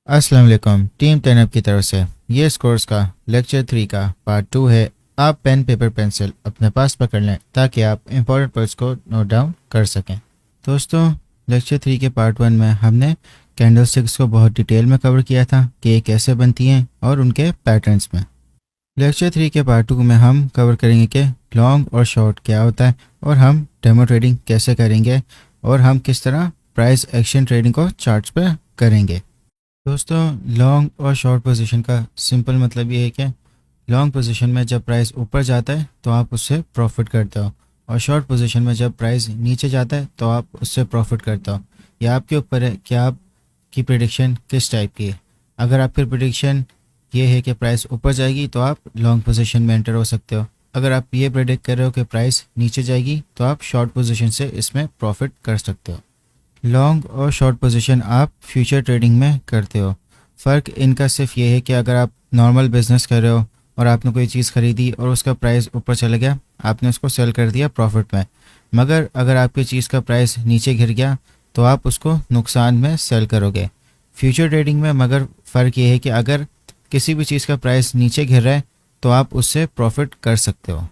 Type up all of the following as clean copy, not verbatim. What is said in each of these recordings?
अस्सलाम वालेकुम। टीम 10 की तरफ से ये इस कोर्स का लेक्चर 3 का पार्ट 2 है। आप पेन पेपर पेंसिल अपने पास पकड़ लें ताकि आप इंपॉर्टेंट पॉइंट्स को नोट डाउन कर सकें। दोस्तों, लेक्चर 3 के पार्ट 1 में हमने कैंडलस्टिक्स को बहुत डिटेल में कवर किया था कि ये कैसे बनती हैं और उनके पैटर्न्स में। लेक्चर 3 के पार्ट 2 में हम कवर करेंगे कि लॉन्ग और शॉर्ट क्या होता है और हम डेमो ट्रेडिंग कैसे करेंगे और हम किस तरह प्राइस एक्शन ट्रेडिंग को चार्ट्स पे करेंगे। दोस्तों, लॉन्ग और शॉर्ट पोजीशन का सिंपल मतलब ये है कि लॉन्ग पोजीशन में जब प्राइस ऊपर जाता है तो आप उससे प्रॉफिट करते हो और शॉर्ट पोजीशन में जब प्राइस नीचे जाता है तो आप उससे प्रॉफिट करते हो। यह आपके ऊपर है कि आपकी प्रेडिक्शन किस टाइप की है। अगर आपकी प्रेडिक्शन ये है कि प्राइस ऊपर जाएगी तो आप लॉन्ग पोजीशन में एंटर हो सकते हो। अगर आप ये प्रेडिक्ट कर रहे हो कि प्राइस नीचे जाएगी तो आप शॉर्ट पोजीशन से इसमें प्रॉफिट कर सकते हो। लॉन्ग और शॉर्ट पोजीशन आप फ्यूचर ट्रेडिंग में करते हो। फ़र्क इनका सिर्फ ये है कि अगर आप नॉर्मल बिजनेस कर रहे हो और आपने कोई चीज़ खरीदी और उसका प्राइस ऊपर चला गया, आपने उसको सेल कर दिया प्रॉफिट में। मगर अगर आपकी चीज़ का प्राइस नीचे गिर गया तो आप उसको नुकसान में सेल करोगे। फ्यूचर ट्रेडिंग में मगर फ़र्क ये है कि अगर किसी भी चीज़ का प्राइस नीचे गिर रहा है तो आप उससे प्रॉफिट कर सकते हो।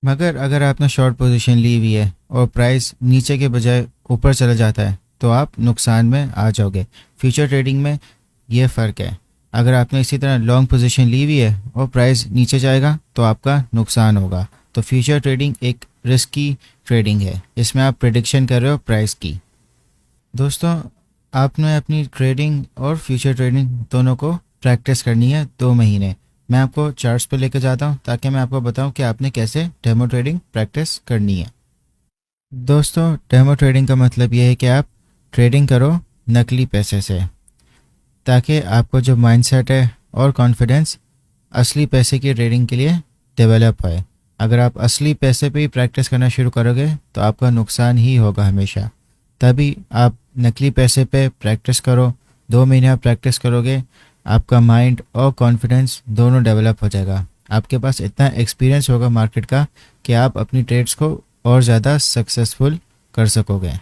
मगर अगर आपने शॉर्ट पोजीशन ली हुई है और प्राइस नीचे के बजाय ऊपर चला जाता है तो आप नुकसान में आ जाओगे। फ्यूचर ट्रेडिंग में ये फ़र्क है। अगर आपने इसी तरह लॉन्ग पोजीशन ली हुई है और प्राइस नीचे जाएगा तो आपका नुकसान होगा। तो फ्यूचर ट्रेडिंग एक रिस्की ट्रेडिंग है, इसमें आप प्रेडिक्शन कर रहे हो प्राइस की। दोस्तों, आपने अपनी ट्रेडिंग और फ्यूचर ट्रेडिंग दोनों को प्रैक्टिस करनी है 2 महीने। मैं आपको चार्ट्स पे लेकर जाता हूँ ताकि मैं आपको बताऊँ कि आपने कैसे डेमो ट्रेडिंग प्रैक्टिस करनी है। दोस्तों, डेमो ट्रेडिंग का मतलब ये है कि आप ट्रेडिंग करो नकली पैसे से ताकि आपको जो माइंडसेट है और कॉन्फिडेंस असली पैसे की ट्रेडिंग के लिए डेवलप होए। अगर आप असली पैसे पे ही प्रैक्टिस करना शुरू करोगे तो आपका नुकसान ही होगा हमेशा। तभी आप नकली पैसे पे प्रैक्टिस करो। 2 महीने आप प्रैक्टिस करोगे, आपका माइंड और कॉन्फिडेंस दोनों डेवलप हो जाएगा। आपके पास इतना एक्सपीरियंस होगा मार्केट का कि आप अपनी ट्रेड्स को और ज़्यादा सक्सेसफुल कर सकोगे।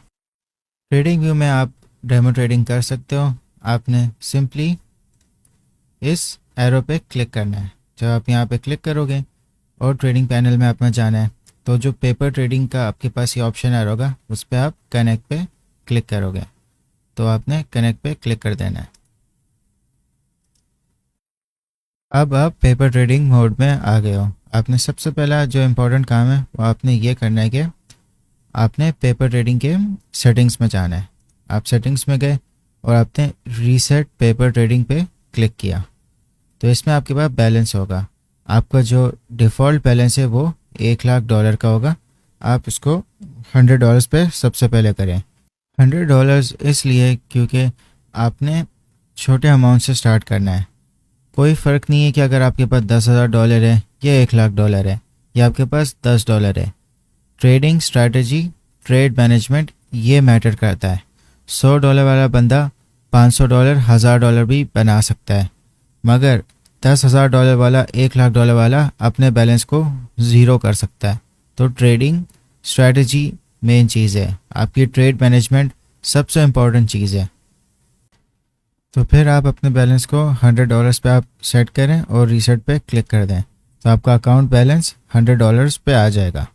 ट्रेडिंग व्यू में आप डेमो ट्रेडिंग कर सकते हो। आपने सिंपली इस एरो पे क्लिक करना है। जब आप यहाँ पे क्लिक करोगे और ट्रेडिंग पैनल में आपने जाना है तो जो पेपर ट्रेडिंग का आपके पास ये ऑप्शन आ रहा होगा उस पर आप कनेक्ट पे क्लिक करोगे। तो आपने कनेक्ट पे क्लिक कर देना है। अब आप पेपर ट्रेडिंग मोड में आ गए हो। आपने सबसे पहला जो इम्पोर्टेंट काम है वो आपने ये करना है कि आपने पेपर ट्रेडिंग के सेटिंग्स में जाना है। आप सेटिंग्स में गए और आपने रीसेट पेपर ट्रेडिंग पे क्लिक किया तो इसमें आपके पास बैलेंस होगा। आपका जो डिफ़ॉल्ट बैलेंस है वो $1,00,000 का होगा। आप इसको $100 पे सबसे पहले करें। $100 इसलिए क्योंकि आपने छोटे अमाउंट से स्टार्ट करना है। कोई फ़र्क नहीं है कि अगर आपके पास $10,000 है या $1,00,000 है या आपके पास $10 है। ट्रेडिंग स्ट्रैटेजी, ट्रेड मैनेजमेंट ये मैटर करता है। $100 वाला बंदा $500, $1,000 भी बना सकता है, मगर $10,000 वाला, $1,00,000 वाला अपने बैलेंस को ज़ीरो कर सकता है। तो ट्रेडिंग स्ट्रैटेजी मेन चीज़ है, आपकी ट्रेड मैनेजमेंट सबसे इम्पोर्टेंट चीज़ है। तो फिर आप अपने बैलेंस को $100 पे आप सेट करें और रीसेट पे क्लिक कर दें तो आपका अकाउंट बैलेंस $100 पे आ जाएगा।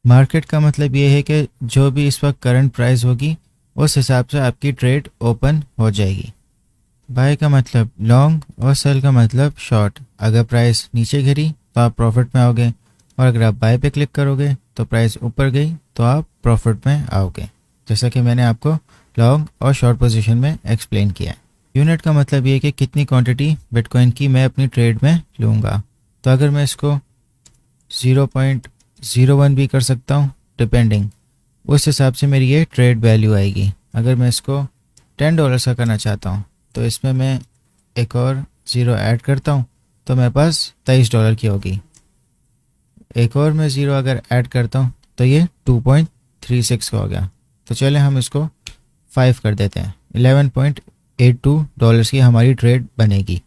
मार्केट का मतलब ये है कि जो भी इस वक्त करंट प्राइस होगी उस हिसाब से आपकी ट्रेड ओपन हो जाएगी। बाय का मतलब लॉन्ग और सेल का मतलब शॉर्ट। अगर प्राइस नीचे गिरी तो आप प्रॉफिट में आओगे और अगर आप बाय पे क्लिक करोगे तो प्राइस ऊपर गई तो आप प्रॉफिट में आओगे, जैसा कि मैंने आपको लॉन्ग और शॉर्ट पोजीशन में एक्सप्लेन किया है। यूनिट का मतलब ये है कि कितनी क्वांटिटी बिटकॉइन की मैं अपनी ट्रेड में लूँगा। तो अगर मैं इसको 0.01 भी कर सकता हूँ डिपेंडिंग, उस हिसाब से मेरी ये ट्रेड वैल्यू आएगी। अगर मैं इसको $10 का करना चाहता हूँ तो इसमें मैं एक और ज़ीरो ऐड करता हूँ तो मेरे पास $23 की होगी। एक और मैं ज़ीरो अगर ऐड करता हूँ तो ये 2.36 का हो गया। तो चले हम इसको 5 कर देते हैं। $11.82 की हमारी ट्रेड बनेगी।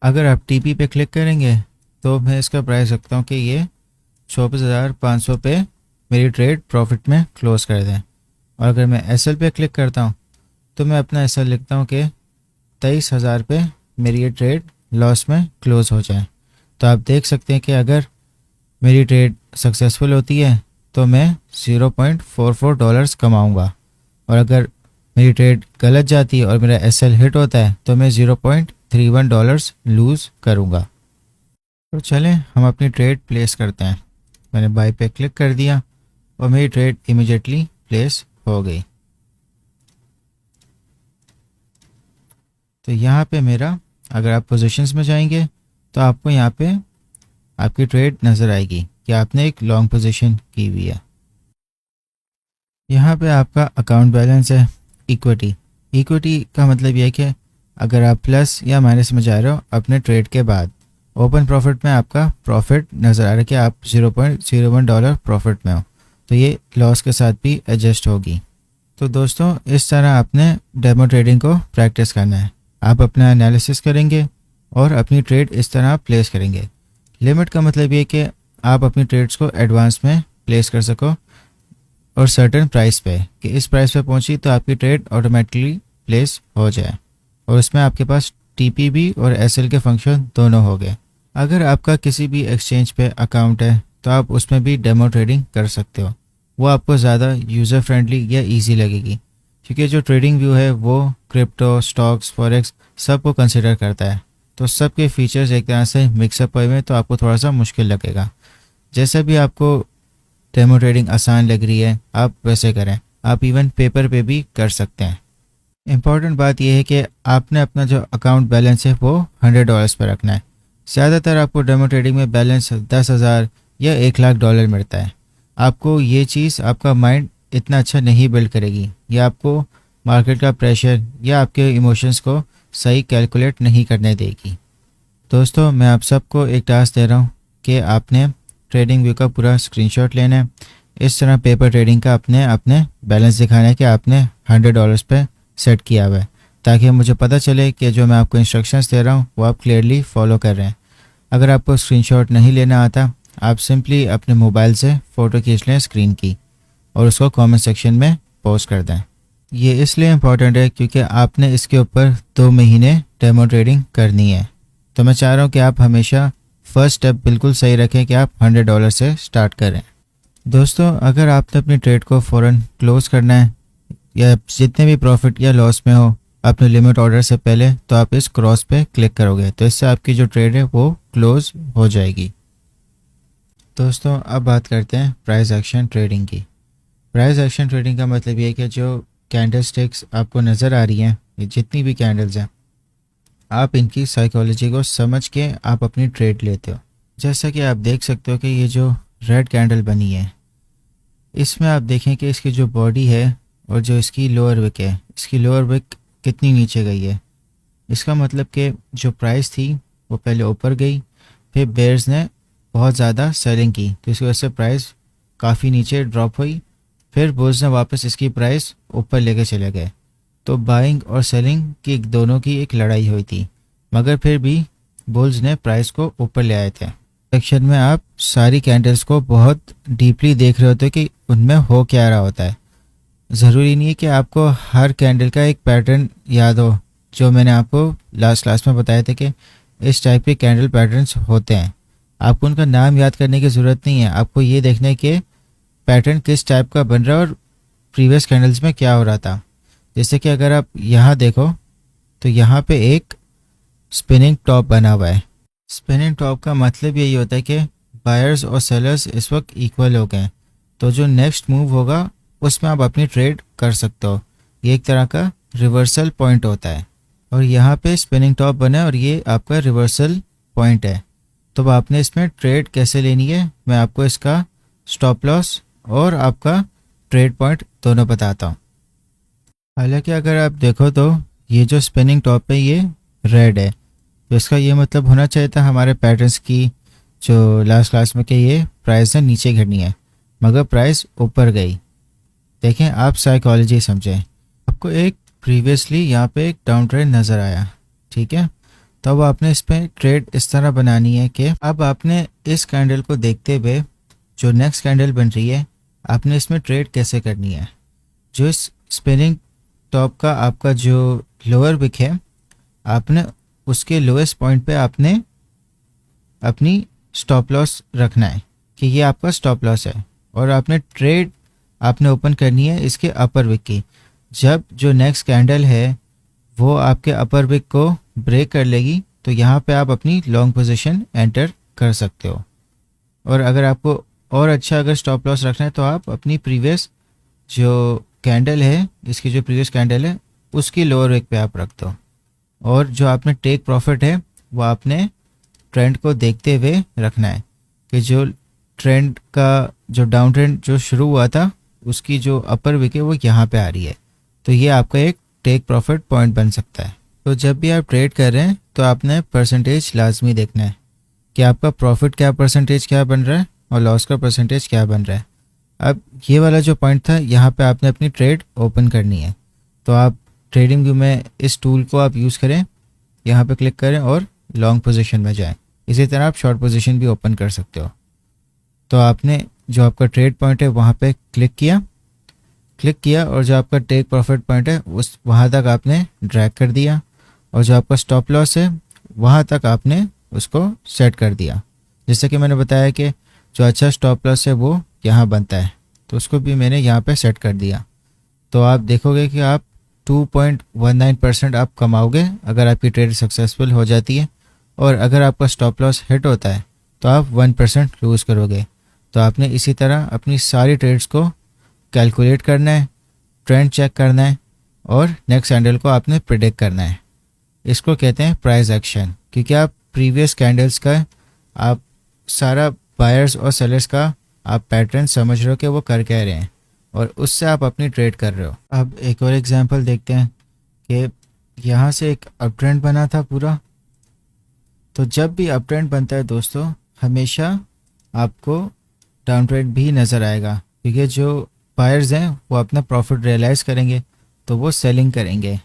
अगर आप टीपी पे क्लिक करेंगे तो मैं इसका प्राइस रखता हूँ कि ये 24,500 पे मेरी ट्रेड प्रॉफिट में क्लोज कर दें। और अगर मैं एसएल पे क्लिक करता हूँ तो मैं अपना एसएल लिखता हूँ कि 23,000 पे मेरी ये ट्रेड लॉस में क्लोज़ हो जाए। तो आप देख सकते हैं कि अगर मेरी ट्रेड सक्सेसफुल होती है तो मैं $0.44 कमाऊंगा, और अगर मेरी ट्रेड गलत जाती है और मेरा एसएल हिट होता है तो मैं $0.31 लूज़ करूंगा। तो चलें हम अपनी ट्रेड प्लेस करते हैं। मैंने बाय पे क्लिक कर दिया और मेरी ट्रेड इमीडिएटली प्लेस हो गई। तो यहाँ पे मेरा, अगर आप पोजीशंस में जाएंगे तो आपको यहाँ पे आपकी ट्रेड नज़र आएगी कि आपने एक लॉन्ग पोजीशन की हुई है। यहाँ पे आपका अकाउंट बैलेंस है, इक्विटी। इक्विटी का मतलब यह है कि अगर आप प्लस या माइनस में जा रहे हो अपने ट्रेड के बाद, ओपन प्रॉफिट में आपका प्रॉफिट नज़र आ रहा है कि आप $0.01 प्रॉफिट में हो, तो ये लॉस के साथ भी एडजस्ट होगी। तो दोस्तों इस तरह आपने डेमो ट्रेडिंग को प्रैक्टिस करना है। आप अपना एनालिसिस करेंगे और अपनी ट्रेड इस तरह प्लेस करेंगे। लिमिट का मतलब ये कि आप अपनी ट्रेड्स को एडवांस में प्लेस कर सको और सर्टेन प्राइस पे, कि इस प्राइस पे पहुंची तो आपकी ट्रेड ऑटोमेटिकली प्लेस हो जाए, और उसमें आपके पास टीपीबी और एसएल के फंक्शन दोनों हो गए। अगर आपका किसी भी एक्सचेंज पे अकाउंट है तो आप उसमें भी डेमो ट्रेडिंग कर सकते हो। वो आपको ज़्यादा यूज़र फ्रेंडली या ईजी लगेगी, क्योंकि जो ट्रेडिंग व्यू है वो क्रिप्टो, स्टॉक्स, फॉरेक्स सब को कंसिडर करता है। तो सबके फीचर्स एक तरह से मिक्सअप हुए हैं, तो आपको थोड़ा सा मुश्किल लगेगा। जैसे भी आपको डेमो ट्रेडिंग आसान लग रही है आप वैसे करें। आप इवन पेपर पे भी कर सकते हैं। इम्पॉर्टेंट बात यह है कि आपने अपना जो अकाउंट बैलेंस है वो $100 पर रखना है। ज़्यादातर आपको डेमो ट्रेडिंग में बैलेंस 10,000 या $1,00,000 मिलता है। आपको ये चीज़, आपका माइंड इतना अच्छा नहीं बिल्ड करेगी, या आपको मार्केट का प्रेशर या आपके इमोशंस को सही कैलकुलेट नहीं करने देगी। दोस्तों मैं आप सबको एक टास्क दे रहा हूँ कि आपने ट्रेडिंग व्यू का पूरा स्क्रीनशॉट लेना है। इस तरह पेपर ट्रेडिंग का अपने बैलेंस दिखाना है कि आपने $100 पे सेट किया हुआ है, ताकि मुझे पता चले कि जो मैं आपको इंस्ट्रक्शंस दे रहा हूँ वो आप क्लियरली फॉलो कर रहे हैं। अगर आपको स्क्रीनशॉट नहीं लेना आता, आप सिंपली अपने मोबाइल से फ़ोटो खींच लें स्क्रीन की और उसको कमेंट सेक्शन में पोस्ट कर दें। ये इसलिए इम्पॉर्टेंट है क्योंकि आपने इसके ऊपर 2 महीने डेमो ट्रेडिंग करनी है। तो मैं चाह रहा हूँ कि आप हमेशा फर्स्ट स्टेप बिल्कुल सही रखें कि आप $100 से स्टार्ट करें। दोस्तों अगर आपने अपनी ट्रेड को फ़ौरन क्लोज करना है, या जितने भी प्रॉफिट या लॉस में हो अपने लिमिट ऑर्डर से पहले, तो आप इस क्रॉस पे क्लिक करोगे, तो इससे आपकी जो ट्रेड है वो क्लोज हो जाएगी। दोस्तों अब बात करते हैं प्राइस एक्शन ट्रेडिंग की। प्राइस एक्शन ट्रेडिंग का मतलब ये है कि जो कैंडल स्टिक्स आपको नज़र आ रही हैं, ये जितनी भी कैंडल्स हैं, आप इनकी साइकोलॉजी को समझ के आप अपनी ट्रेड लेते हो। जैसा कि आप देख सकते हो कि ये जो रेड कैंडल बनी है, इसमें आप देखें कि इसकी जो बॉडी है और जो इसकी लोअर विक है, इसकी लोअर विक कितनी नीचे गई है। इसका मतलब कि जो प्राइस थी वो पहले ऊपर गई, फिर बेयर्स ने बहुत ज़्यादा सेलिंग की, तो इसकी वजह से प्राइस काफ़ी नीचे ड्रॉप हुई। फिर बुल्स ने वापस इसकी प्राइस ऊपर लेके चले गए। तो बाइंग और सेलिंग की दोनों की एक लड़ाई हुई थी, मगर फिर भी बुल्स ने प्राइस को ऊपर ले आए थे। सेक्शन में आप सारी कैंडल्स को बहुत डीपली देख रहे होते हो कि उनमें हो क्या रहा होता है। ज़रूरी नहीं है कि आपको हर कैंडल का एक पैटर्न याद हो। जो मैंने आपको लास्ट क्लास में बताया था कि इस टाइप के कैंडल पैटर्न्स होते हैं, आपको उनका नाम याद करने की ज़रूरत नहीं है। आपको ये देखना है कि पैटर्न किस टाइप का बन रहा है और प्रीवियस कैंडल्स में क्या हो रहा था। जैसे कि अगर आप यहाँ देखो तो यहाँ पे एक स्पिनिंग टॉप बना हुआ है। स्पिनिंग टॉप का मतलब यही होता है कि बायर्स और सेलर्स इस वक्त इक्वल हो गए, तो जो नेक्स्ट मूव होगा उसमें आप अपनी ट्रेड कर सकते हो। ये एक तरह का रिवर्सल पॉइंट होता है, और यहाँ पे स्पिनिंग टॉप बना है और ये आपका रिवर्सल पॉइंट है। तो अब आपने इसमें ट्रेड कैसे लेनी है, मैं आपको इसका स्टॉप लॉस और आपका ट्रेड पॉइंट दोनों बताता हूँ। हालांकि अगर आप देखो तो ये जो स्पिनिंग टॉप है ये रेड है, तो इसका ये मतलब होना चाहिए था हमारे पैटर्न्स की जो लास्ट क्लास में कि ये प्राइस है नीचे गिरनी है, मगर प्राइस ऊपर गई। देखें आप साइकोलॉजी समझें। आपको एक प्रीवियसली यहाँ पे एक डाउन ट्रेंड नज़र आया, ठीक है, तो अब आपने इस पर ट्रेड इस तरह बनानी है कि अब आपने इस कैंडल को देखते हुए जो नेक्स्ट कैंडल बन रही है आपने इसमें ट्रेड कैसे करनी है। जो इस स्पिनिंग टॉप का आपका जो लोअर विक है आपने उसके लोएस्ट पॉइंट पे आपने अपनी स्टॉप लॉस रखना है कि ये आपका स्टॉप लॉस है, और आपने ट्रेड आपने ओपन करनी है इसके अपर विक की। जब जो नेक्स्ट कैंडल है वो आपके अपर विक को ब्रेक कर लेगी तो यहाँ पे आप अपनी लॉन्ग पोजीशन एंटर कर सकते हो। और अगर आपको और अच्छा अगर स्टॉप लॉस रखना है तो आप अपनी प्रीवियस जो कैंडल है, इसकी जो प्रीवियस कैंडल है उसकी लोअर विक पे आप रख दो, और जो आपने टेक प्रॉफिट है वो आपने ट्रेंड को देखते हुए रखना है कि जो ट्रेंड का जो डाउन ट्रेंड जो शुरू हुआ था उसकी जो अपर विक है वो यहाँ पे आ रही है, तो ये आपका एक टेक प्रॉफिट पॉइंट बन सकता है। तो जब भी आप ट्रेड कर रहे हैं तो आपने परसेंटेज लाजमी देखना है कि आपका प्रॉफिट क्या परसेंटेज क्या बन रहा है और लॉस का परसेंटेज क्या बन रहा है। अब ये वाला जो पॉइंट था यहाँ पे आपने अपनी ट्रेड ओपन करनी है, तो आप ट्रेडिंग व्यू में इस टूल को आप यूज़ करें, यहाँ पे क्लिक करें और लॉन्ग पोजीशन में जाएं। इसी तरह आप शॉर्ट पोजीशन भी ओपन कर सकते हो। तो आपने जो आपका ट्रेड पॉइंट है वहाँ पे क्लिक किया और जो आपका टेक प्रॉफिट पॉइंट है उस वहाँ तक आपने ड्रैग कर दिया, और जो आपका स्टॉप लॉस है वहाँ तक आपने उसको सेट कर दिया। जैसे कि मैंने बताया कि जो अच्छा स्टॉप लॉस है वो यहाँ बनता है, तो उसको भी मैंने यहाँ पे सेट कर दिया। तो आप देखोगे कि आप 2.19% आप कमाओगे अगर आपकी ट्रेड सक्सेसफुल हो जाती है, और अगर आपका स्टॉप लॉस हिट होता है तो आप 1% लूज़ करोगे। तो आपने इसी तरह अपनी सारी ट्रेड्स को कैलकुलेट करना है, ट्रेंड चेक करना है, और नेक्स्ट कैंडल को आपने प्रिडिक्ट करना है। इसको कहते हैं प्राइस एक्शन, क्योंकि आप प्रीवियस कैंडल्स का आप सारा बायर्स और सेलर्स का आप पैटर्न समझ रहे हो कि वो कर क्या रहे हैं, और उससे आप अपनी ट्रेड कर रहे हो। अब एक और एग्जांपल देखते हैं कि यहाँ से एक अप ट्रेंड बना था पूरा। तो जब भी अप ट्रेंड बनता है दोस्तों, हमेशा आपको डाउन ट्रेंड भी नज़र आएगा, क्योंकि जो बायर्स हैं वो अपना प्रॉफिट रियलाइज़ करेंगे तो वो सेलिंग करेंगे।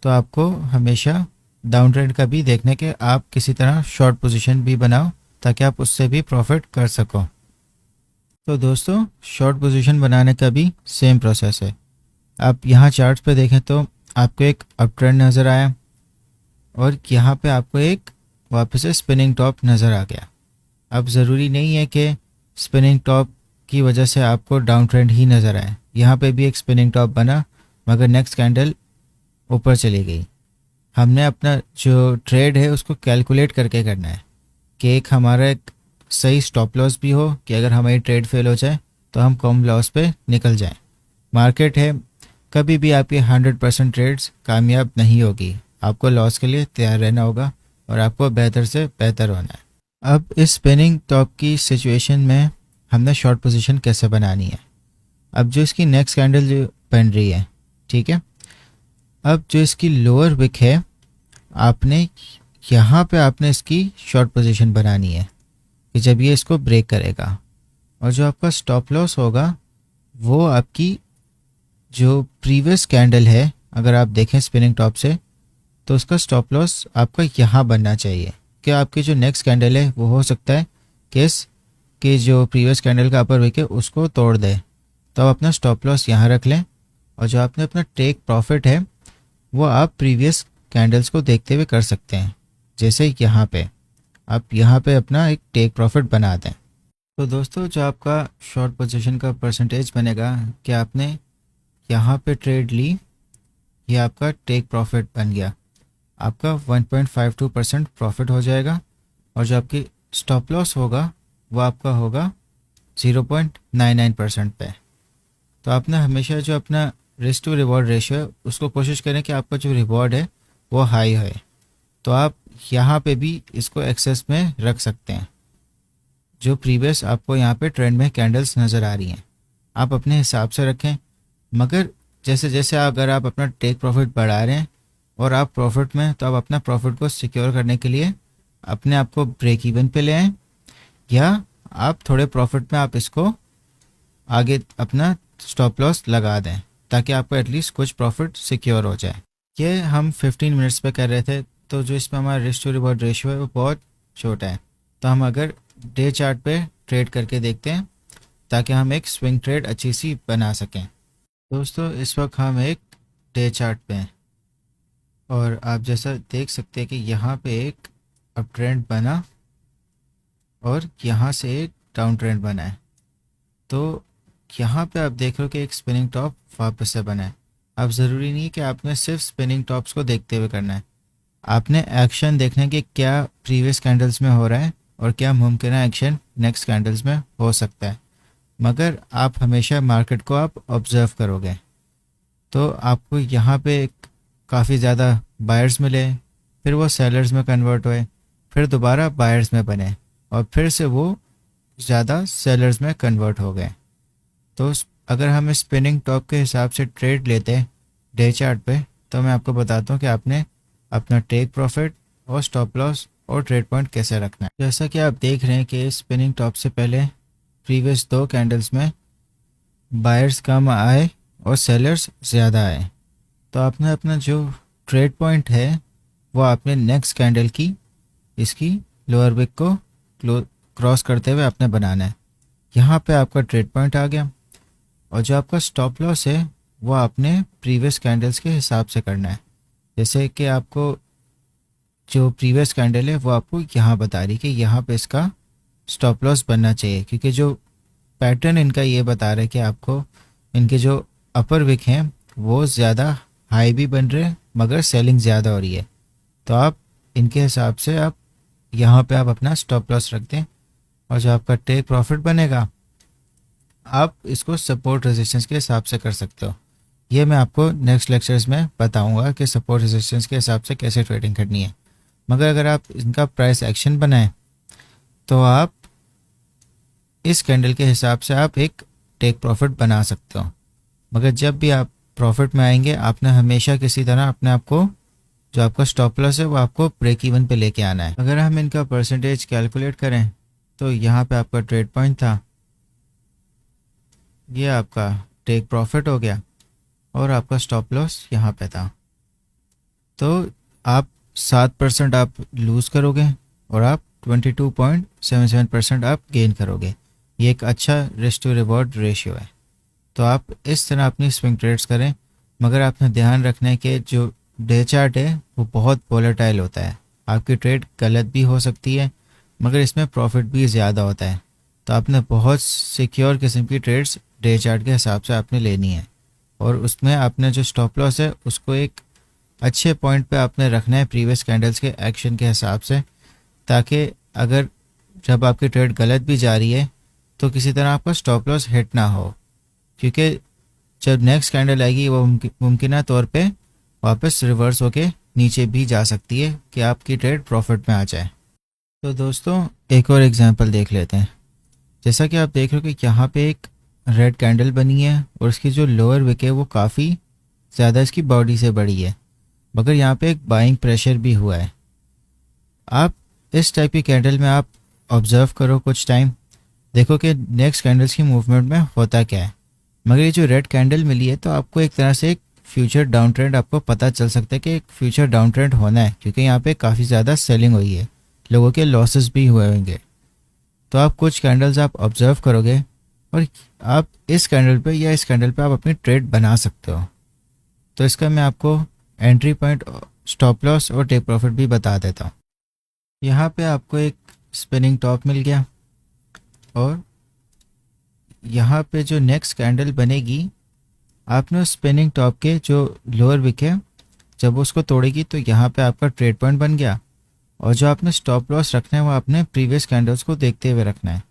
तो आपको हमेशा डाउन ट्रेंड का भी देखने के आप किसी तरह शॉर्ट पोजीशन भी बनाओ ताकि आप उससे भी प्रॉफिट कर सको। तो दोस्तों शॉर्ट पोजीशन बनाने का भी सेम प्रोसेस है। आप यहाँ चार्ट्स पे देखें तो आपको एक अप ट्रेंड नज़र आया, और यहाँ पे आपको एक वापस से स्पिनिंग टॉप नज़र आ गया। अब ज़रूरी नहीं है कि स्पिनिंग टॉप की वजह से आपको डाउन ट्रेंड ही नज़र आए। यहाँ पे भी एक स्पिनिंग टॉप बना मगर नेक्स्ट कैंडल ऊपर चली गई। हमने अपना जो ट्रेड है उसको कैलकुलेट करके करना है कि एक हमारा एक सही स्टॉप लॉस भी हो कि अगर हमारी ट्रेड फेल हो जाए तो हम कम लॉस पे निकल जाएं। मार्केट है, कभी भी आपकी 100% ट्रेड्स कामयाब नहीं होगी, आपको लॉस के लिए तैयार रहना होगा और आपको बेहतर से बेहतर होना है। अब इस स्पिनिंग टॉप की सिचुएशन में हमने शॉर्ट पोजीशन कैसे बनानी है। अब जो इसकी नेक्स्ट कैंडल जो बन रही है, ठीक है, अब जो इसकी लोअर विक है आपने यहाँ पे आपने इसकी शॉर्ट पोजीशन बनानी है कि जब ये इसको ब्रेक करेगा, और जो आपका स्टॉप लॉस होगा वो आपकी जो प्रीवियस कैंडल है, अगर आप देखें स्पिनिंग टॉप से तो उसका स्टॉप लॉस आपका यहाँ बनना चाहिए कि आपकी जो नेक्स्ट कैंडल है वो हो सकता है कि जो प्रीवियस कैंडल का अपर विक है उसको तोड़ दे। तो आप अपना स्टॉप लॉस यहाँ रख लें, और जो आपने अपना टेक प्रॉफिट है वो आप प्रीवियस कैंडल्स को देखते हुए कर सकते हैं। जैसे यहाँ पे आप यहाँ पे अपना एक टेक प्रॉफिट बना दें। तो दोस्तों जो आपका शॉर्ट पोजीशन का परसेंटेज बनेगा कि आपने यहाँ पे ट्रेड ली, ये आपका टेक प्रॉफिट बन गया, आपका 1.52% प्रॉफिट हो जाएगा, और जो आपकी स्टॉप लॉस होगा वो आपका होगा 0.99% पे। तो आपने हमेशा जो अपना रिस्क टू रिवॉर्ड रेशियो है उसको कोशिश करें कि आपका जो रिवॉर्ड है वो हाई है। तो आप यहाँ पे भी इसको एक्सेस में रख सकते हैं। जो प्रीवियस आपको यहाँ पे ट्रेंड में कैंडल्स नज़र आ रही हैं आप अपने हिसाब से रखें, मगर जैसे जैसे अगर आप अपना टेक प्रॉफिट बढ़ा रहे हैं और आप प्रॉफिट में, तो आप अपना प्रॉफिट को सिक्योर करने के लिए अपने आप को ब्रेक इवन पे ले आएँ, या आप थोड़े प्रॉफिट में आप इसको आगे अपना स्टॉप लॉस लगा दें ताकि आपको एटलीस्ट कुछ प्रॉफिट सिक्योर हो जाए। ये हम 15 मिनट्स पे कर रहे थे, तो जो इसमें हमारा रिस्क टू रिवॉर्ड रेशियो है वो बहुत छोटा है। तो हम अगर डे चार्ट पे ट्रेड करके देखते हैं ताकि हम एक स्विंग ट्रेड अच्छी सी बना सकें। दोस्तों इस वक्त हम एक डे चार्ट पे हैं। और आप जैसा देख सकते हैं कि यहाँ पे एक अप ट्रेंड बना और यहाँ से एक डाउन ट्रेंड बना है। तो यहाँ पे आप देख रहे हो कि एक स्पिनिंग टॉप वापस से बना है। अब ज़रूरी नहीं है कि आपने सिर्फ स्पिनिंग टॉप्स को देखते हुए करना है, आपने एक्शन देखना कि क्या प्रीवियस कैंडल्स में हो रहा है और क्या मुमकिन एक्शन नेक्स्ट कैंडल्स में हो सकता है। मगर आप हमेशा मार्केट को आप ऑब्जर्व करोगे तो आपको यहाँ पे काफ़ी ज़्यादा बायर्स मिले, फिर वो सेलर्स में कन्वर्ट हुए, फिर दोबारा बायर्स में बने और फिर से वो ज़्यादा सेलर्स में कन्वर्ट हो गए। तो अगर हम स्पिनिंग टॉप के हिसाब से ट्रेड लेते हैं डे चार्ट पे, तो मैं आपको बताता हूँ कि आपने अपना टेक प्रॉफिट और स्टॉप लॉस और ट्रेड पॉइंट कैसे रखना है। जैसा कि आप देख रहे हैं कि स्पिनिंग टॉप से पहले प्रीवियस 2 कैंडल्स में बायर्स कम आए और सेलर्स ज़्यादा आए। तो आपने अपना जो ट्रेड पॉइंट है वो आपने नेक्स्ट कैंडल की इसकी लोअर विक को क्रॉस करते हुए आपने बनाना है। यहाँ पे आपका ट्रेड पॉइंट आ गया और जो आपका स्टॉप लॉस है वो आपने प्रीवियस कैंडल्स के हिसाब से करना है। जैसे कि आपको जो प्रीवियस कैंडल है वो आपको यहाँ बता रही कि यहाँ पे इसका स्टॉप लॉस बनना चाहिए, क्योंकि जो पैटर्न इनका ये बता रहा है कि आपको इनके जो अपर विक हैं वो ज़्यादा हाई भी बन रहे हैं मगर सेलिंग ज़्यादा हो रही है। तो आप इनके हिसाब से आप यहाँ पे आप अपना स्टॉप लॉस रख दें और जो आपका टेक प्रॉफिट बनेगा आप इसको सपोर्ट रेजिस्टेंस के हिसाब से कर सकते हो। ये मैं आपको नेक्स्ट लेक्चर्स में बताऊंगा कि सपोर्ट रेजिस्टेंस के हिसाब से कैसे ट्रेडिंग करनी है। मगर अगर आप इनका प्राइस एक्शन बनाएं तो आप इस कैंडल के हिसाब से आप एक टेक प्रॉफिट बना सकते हो। मगर जब भी आप प्रॉफिट में आएंगे आपने हमेशा किसी तरह अपने आप को जो आपका स्टॉप लॉस है वो आपको ब्रेक इवन पे लेके आना है। अगर हम इनका परसेंटेज कैलकुलेट करें तो यहाँ पे आपका ट्रेड पॉइंट था, ये आपका टेक प्रॉफिट हो गया और आपका स्टॉप लॉस यहाँ पे था। तो आप 7% आप लूज़ करोगे और आप 22.77% आप गेन करोगे। ये एक अच्छा रिस्क टू रिवॉर्ड रेशियो है। तो आप इस तरह अपनी स्विंग ट्रेड्स करें, मगर आपने ध्यान रखना है कि जो डे चार्ट है वो बहुत वोलेटाइल होता है। आपकी ट्रेड गलत भी हो सकती है मगर इसमें प्रॉफिट भी ज़्यादा होता है। तो आपने बहुत सिक्योर किस्म की ट्रेड्स डे चार्ट के हिसाब से आपने लेनी है और उसमें आपने जो स्टॉप लॉस है उसको एक अच्छे पॉइंट पे आपने रखना है प्रीवियस कैंडल्स के एक्शन के हिसाब से, ताकि अगर जब आपकी ट्रेड गलत भी जा रही है तो किसी तरह आपका स्टॉप लॉस हिट ना हो, क्योंकि जब नेक्स्ट कैंडल आएगी वो मुमकिन तौर पे वापस रिवर्स होके नीचे भी जा सकती है कि आपकी ट्रेड प्रॉफिट में आ जाए। तो दोस्तों एक और एग्जांपल देख लेते हैं। जैसा कि आप देख रहे हो कि यहाँ पे एक रेड कैंडल बनी है और उसकी जो लोअर विक है वो काफ़ी ज़्यादा इसकी बॉडी से बड़ी है, मगर यहाँ पे एक बाइंग प्रेशर भी हुआ है। आप इस टाइप की कैंडल में आप ऑब्जर्व करो कुछ टाइम, देखो कि नेक्स्ट कैंडल्स की मूवमेंट में होता क्या है। मगर ये जो रेड कैंडल मिली है तो आपको एक तरह से एक फ्यूचर डाउन ट्रेंड आपको पता चल सकता है कि एक फ्यूचर डाउन ट्रेंड होना है, क्योंकि यहाँ पे काफ़ी ज़्यादा सेलिंग हुई है, लोगों के लॉसेस भी हुए होंगे। तो आप कुछ कैंडल्स आप ऑब्जर्व करोगे और आप इस कैंडल पे या इस कैंडल पे आप अपनी ट्रेड बना सकते हो। तो इसका मैं आपको एंट्री पॉइंट, स्टॉप लॉस और टेक प्रॉफिट भी बता देता हूँ। यहाँ पे आपको एक स्पिनिंग टॉप मिल गया और यहाँ पे जो नेक्स्ट कैंडल बनेगी आपने उस स्पिनिंग टॉप के जो लोअर विक है जब उसको तोड़ेगी तो यहाँ पे आपका ट्रेड पॉइंट बन गया और जो आपने स्टॉप लॉस रखना है वो आपने प्रीवियस कैंडल्स को देखते हुए रखना है।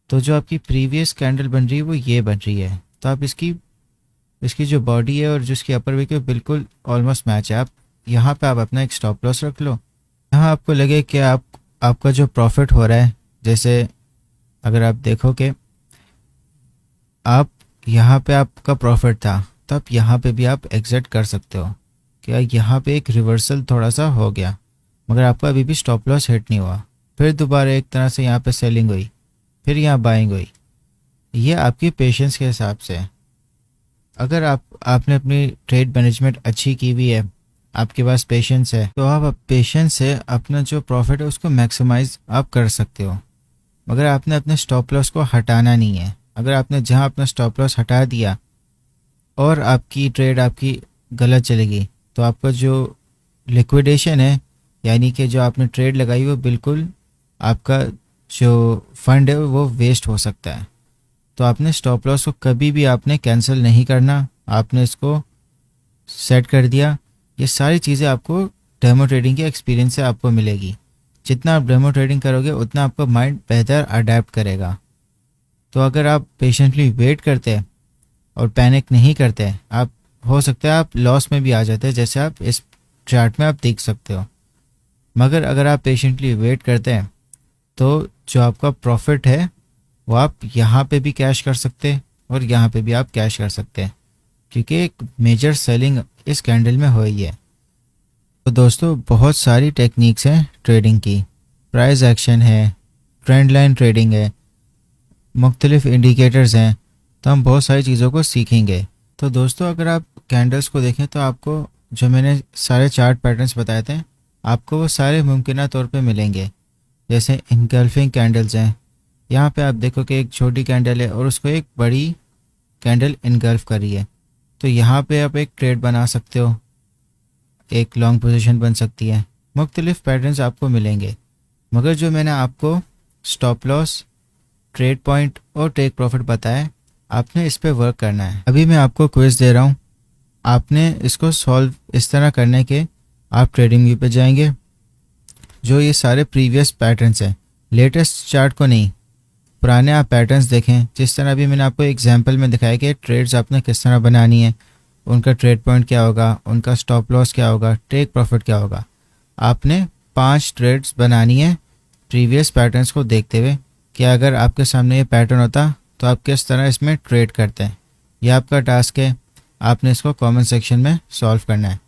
तो जो आपकी प्रीवियस कैंडल बन रही है वो ये बन रही है, तो आप इसकी जो बॉडी है और जो इसकी अपर विक है बिल्कुल ऑलमोस्ट मैच है। आप यहाँ पे आप अपना एक स्टॉप लॉस रख लो। यहाँ आपको लगे कि आपका जो प्रॉफिट हो रहा है, जैसे अगर आप देखो कि आप यहाँ पे आपका प्रॉफिट था तो आप यहाँ पे भी आप एग्जिट कर सकते हो। क्या यहाँ पे एक रिवर्सल थोड़ा सा हो गया मगर आपका अभी भी स्टॉप लॉस हिट नहीं हुआ, फिर दोबारा एक तरह से यहाँ पे सेलिंग हुई, फिर यहाँ बाइंग हुई। ये आपकी पेशेंस के हिसाब से है। अगर आपने अपनी ट्रेड मैनेजमेंट अच्छी की हुई है, आपके पास पेशेंस है, तो आप पेशेंस से अपना जो प्रॉफिट है उसको मैक्सिमाइज आप कर सकते हो। मगर आपने अपने स्टॉप लॉस को हटाना नहीं है। अगर आपने जहाँ अपना स्टॉप लॉस हटा दिया और आपकी ट्रेड आपकी गलत चलेगी तो आपका जो लिक्विडेशन है, यानी कि जो आपने ट्रेड लगाई वो बिल्कुल आपका जो फंड है वो वेस्ट हो सकता है। तो आपने स्टॉप लॉस को कभी भी आपने कैंसिल नहीं करना, आपने इसको सेट कर दिया। ये सारी चीज़ें आपको डेमो ट्रेडिंग के एक्सपीरियंस से आपको मिलेगी। जितना आप डेमो ट्रेडिंग करोगे उतना आपका माइंड बेहतर अडेप्ट करेगा। तो अगर आप पेशेंटली वेट करते हैं और पैनिक नहीं करते हैं, आप हो सकता है आप लॉस में भी आ जाते हैं, जैसे आप इस चार्ट में आप देख सकते हो। मगर अगर आप पेशेंटली वेट करते हैं तो जो आपका प्रॉफिट है वो आप यहाँ पे भी कैश कर सकते हैं और यहाँ पे भी आप कैश कर सकते हैं, क्योंकि एक मेजर सेलिंग इस कैंडल में हुई है। तो दोस्तों बहुत सारी टेक्निक्स हैं ट्रेडिंग की, प्राइस एक्शन है, ट्रेंड लाइन ट्रेडिंग है, मुख्तलिफ इंडिकेटर्स हैं। तो हम बहुत सारी चीज़ों को सीखेंगे। तो दोस्तों अगर आप कैंडल्स को देखें तो आपको जो मैंने सारे चार्ट पैटर्न्स बताए थे आपको वो सारे मुमकिन तौर पे मिलेंगे। जैसे इनगल्फिंग कैंडल्स हैं, यहाँ पे आप देखो कि एक छोटी कैंडल है और उसको एक बड़ी कैंडल इनगल्फ कर रही है। तो यहाँ पे आप एक ट्रेड बना सकते हो, एक लॉन्ग पोजीशन बन सकती है। मुख्तलिफ पैटर्न्स आपको मिलेंगे, मगर जो मैंने आपको स्टॉप लॉस, ट्रेड पॉइंट और टेक प्रॉफिट बताया, आपने इस पे वर्क करना है। अभी मैं आपको क्विज दे रहा हूँ, आपने इसको सॉल्व इस तरह करने के आप ट्रेडिंग व्यू पे जाएंगे। जो ये सारे प्रीवियस पैटर्न्स हैं, लेटेस्ट चार्ट को नहीं, पुराने आप पैटर्न्स देखें। जिस तरह अभी मैंने आपको एग्जांपल में दिखाया कि ट्रेड्स आपने किस तरह बनानी है, उनका ट्रेड पॉइंट क्या होगा, उनका स्टॉप लॉस क्या होगा, टेक प्रॉफिट क्या होगा। आपने 5 ट्रेड्स बनानी है प्रीवियस पैटर्न्स को देखते हुए कि अगर आपके सामने ये पैटर्न होता तो आप किस तरह इसमें ट्रेड करते हैं। यह आपका टास्क है, आपने इसको कमेंट सेक्शन में सॉल्व करना है।